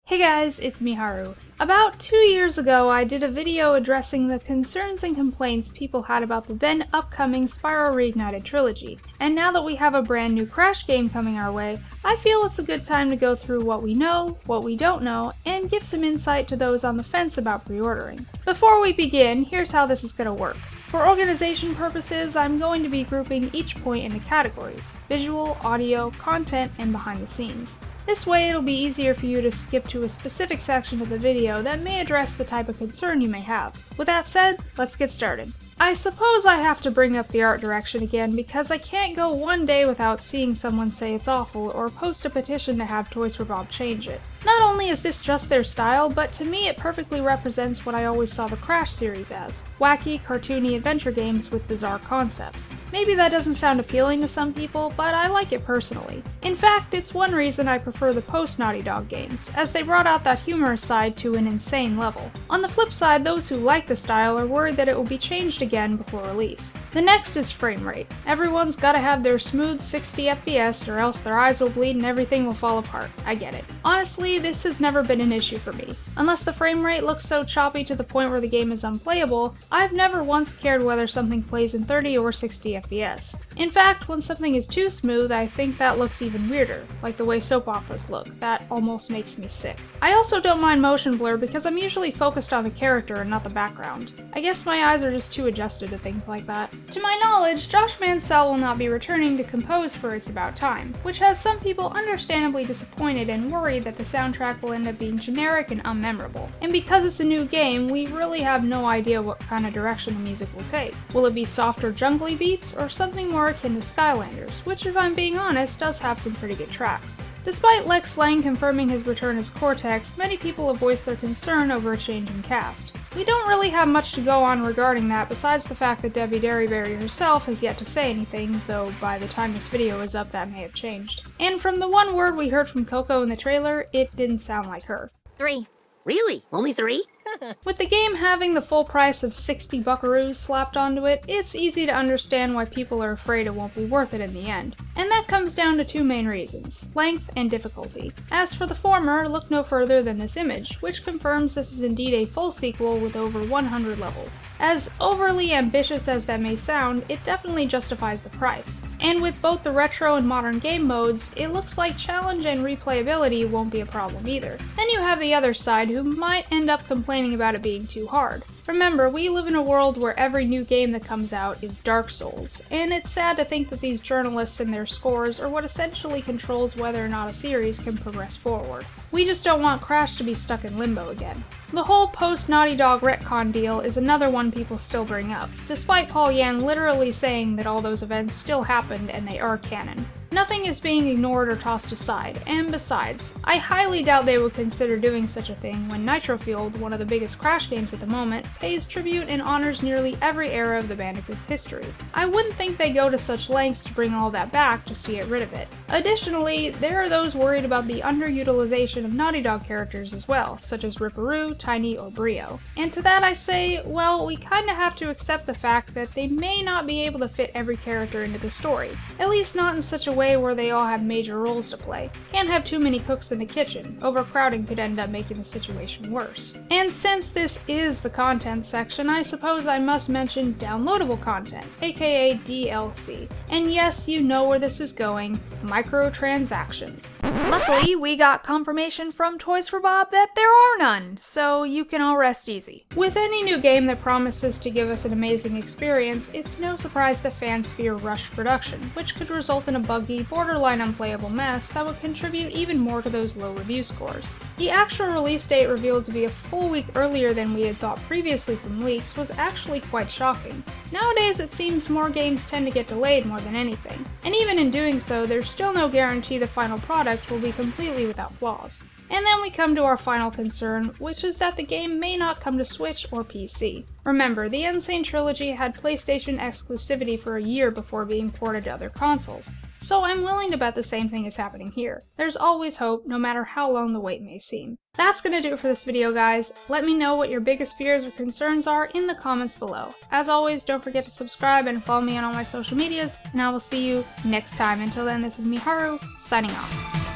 Hey guys, it's Miharu. About 2 years ago, I did a video addressing the concerns and complaints people had about the then upcoming Spyro Reignited trilogy, and now that we have a brand new Crash game coming our way, I feel it's a good time to go through what we know, what we don't know, and give some insight to those on the fence about pre-ordering. Before we begin, here's how this is going to work. For organization purposes, I'm going to be grouping each point into categories: visual, audio, content, and behind the scenes. This way it'll be easier for you to skip to a specific section of the video that may address the type of concern you may have. With that said, let's get started. I suppose I have to bring up the art direction again because I can't go one day without seeing someone say it's awful or post a petition to have Toys for Bob change it. Not only is this just their style, but to me it perfectly represents what I always saw the Crash series as: wacky, cartoony adventure games with bizarre concepts. Maybe that doesn't sound appealing to some people, but I like it personally. In fact, it's one reason I prefer the post-Naughty Dog games, as they brought out that humorous side to an insane level. On the flip side, those who like the style are worried that it will be changed again before release. The next is frame rate. Everyone's gotta have their smooth 60 FPS or else their eyes will bleed and everything will fall apart. I get it. Honestly, this has never been an issue for me. Unless the frame rate looks so choppy to the point where the game is unplayable, I've never once cared whether something plays in 30 or 60 FPS. In fact, when something is too smooth, I think that looks even weirder, like the way soap operas look. That almost makes me sick. I also don't mind motion blur because I'm usually focused on the character and not the background. I guess my eyes are just too adjusted to things like that. To my knowledge, Josh Mansell will not be returning to compose for It's About Time, which has some people understandably disappointed and worried that the soundtrack will end up being generic and unmemorable. And because it's a new game, we really have no idea what kind of direction the music will take. Will it be softer jungly beats, or something more akin to Skylanders, which if I'm being honest, does have some pretty good tracks. Despite Lex Lang confirming his return as Cortex, many people have voiced their concern over a change in cast. We don't really have much to go on regarding that besides the fact that Debbie Derryberry herself has yet to say anything, though by the time this video is up that may have changed. And from the one word we heard from Coco in the trailer, it didn't sound like her. 3. Really? Only 3? With the game having the full price of 60 buckaroos slapped onto it, it's easy to understand why people are afraid it won't be worth it in the end. And that comes down to two main reasons: length and difficulty. As for the former, look no further than this image, which confirms this is indeed a full sequel with over 100 levels. As overly ambitious as that may sound, it definitely justifies the price. And with both the retro and modern game modes, it looks like challenge and replayability won't be a problem either. Then you have the other side who might end up complaining about it being too hard. Remember, we live in a world where every new game that comes out is Dark Souls, and it's sad to think that these journalists and their scores are what essentially controls whether or not a series can progress forward. We just don't want Crash to be stuck in limbo again. The whole post-Naughty Dog retcon deal is another one people still bring up, despite Paul Yan literally saying that all those events still happened and they are canon. Nothing is being ignored or tossed aside, and besides, I highly doubt they would consider doing such a thing when Nitro Fueled, one of the biggest Crash games at the moment, pays tribute and honors nearly every era of the Bandicoot's history. I wouldn't think they go to such lengths to bring all that back just to get rid of it. Additionally, there are those worried about the underutilization of Naughty Dog characters as well, such as Ripperoo, Tiny, or Brio. And to that I say, well, we kinda have to accept the fact that they may not be able to fit every character into the story, at least not in such a way where they all have major roles to play. Can't have too many cooks in the kitchen. Overcrowding could end up making the situation worse. And since this is the content section, I suppose I must mention downloadable content, aka DLC. And yes, you know where this is going: microtransactions. Luckily, we got confirmation from Toys for Bob that there are none, so you can all rest easy. With any new game that promises to give us an amazing experience, it's no surprise that fans fear rushed production, which could result in a buggy, borderline unplayable mess that would contribute even more to those low review scores. The actual release date revealed to be a full week earlier than we had thought previously from leaks was actually quite shocking. Nowadays it seems more games tend to get delayed more than anything, and even in doing so, there's still no guarantee the final product will be completely without flaws. And then we come to our final concern, which is that the game may not come to Switch or PC. Remember, the N. Sane Trilogy had PlayStation exclusivity for a year before being ported to other consoles, so I'm willing to bet the same thing is happening here. There's always hope, no matter how long the wait may seem. That's gonna do it for this video, guys. Let me know what your biggest fears or concerns are in the comments below. As always, don't forget to subscribe and follow me on all my social medias, and I will see you next time. Until then, this is Miharu, signing off.